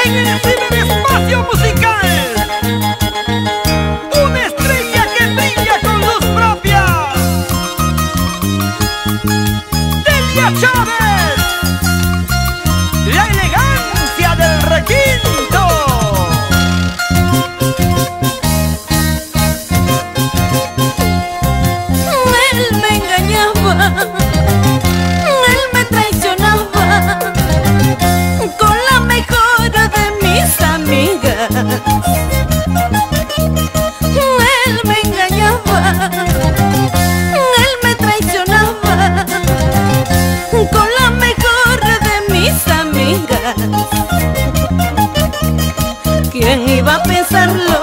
En el ciberespacio musical, una estrella que brilla con luz propia, Delia Chávez, la elegancia del requinto. Él me engañaba, él me traicionaba con la mejor de mis amigas. Él me engañaba, él me traicionaba con la mejor de mis amigas. ¿Quién iba a pensarlo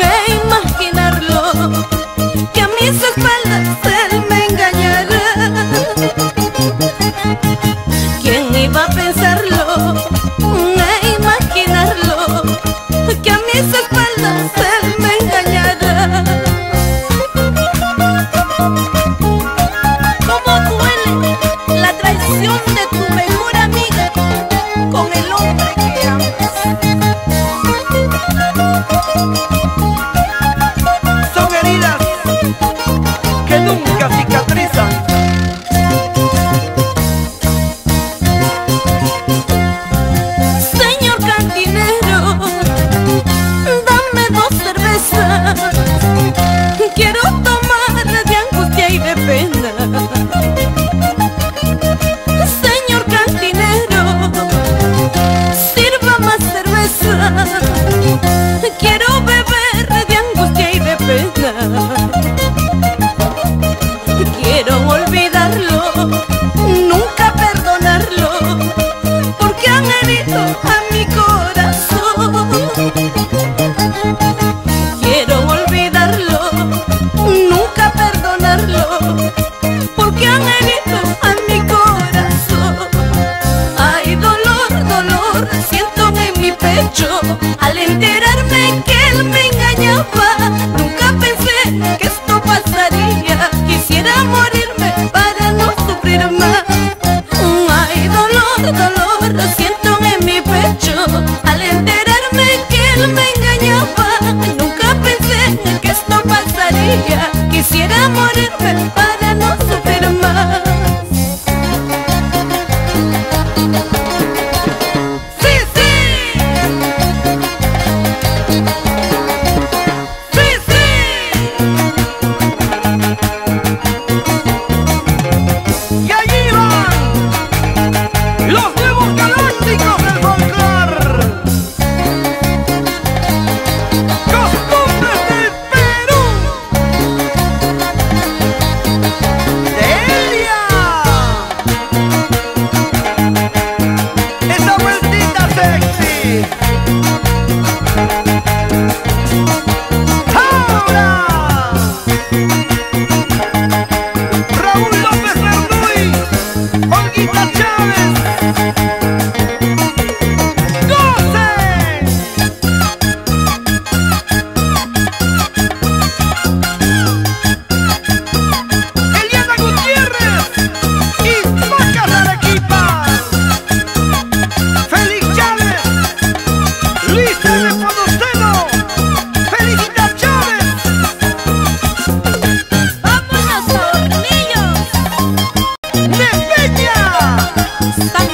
e imaginarlo, que a mis espaldas él me engañara? ¿Quién iba a pensarlo e imaginarlo, que a mis espaldas él me engañara? ¿Cómo duele la traición de tu mejor amiga con el hombre que amas? Son heridas que nunca cicatrizan. Señor cantinero, dame 2 cervezas, quiero tomar de angustia y de pena. Señor cantinero, sirva más cerveza, quiero beber de angustia y de pena. Quiero olvidarlo, nunca perdonarlo, porque han herido a mi corazón. Quiero olvidarlo, nunca perdonarlo, porque han herido a mi corazón. Ay, dolor, dolor, siento en mi pecho al enterarme que él me engañaba. Nunca pensé que esto pasaría, quisiera morirme para no sufrir más. Ay, dolor, dolor, siento en mi pecho al enterarme que él me engañaba. Nunca pensé que esto pasaría, quisiera morirme para no sufrir más. ¡Sí, sí! ¡Sí, sí! Y allí van los nuevos galácticos del folclor. Costumbres del Perú. Delia. Esa vueltita sexy. Ahora Raúl López Bernuy, Olguita Chávez. ¡Goce! Eliana Gutiérrez y Macas Arequipa. Félix Chávez, Luis L. Poduceno, Felicita Chávez. ¡Vámonos, hornillos! ¡De Peña! ¡San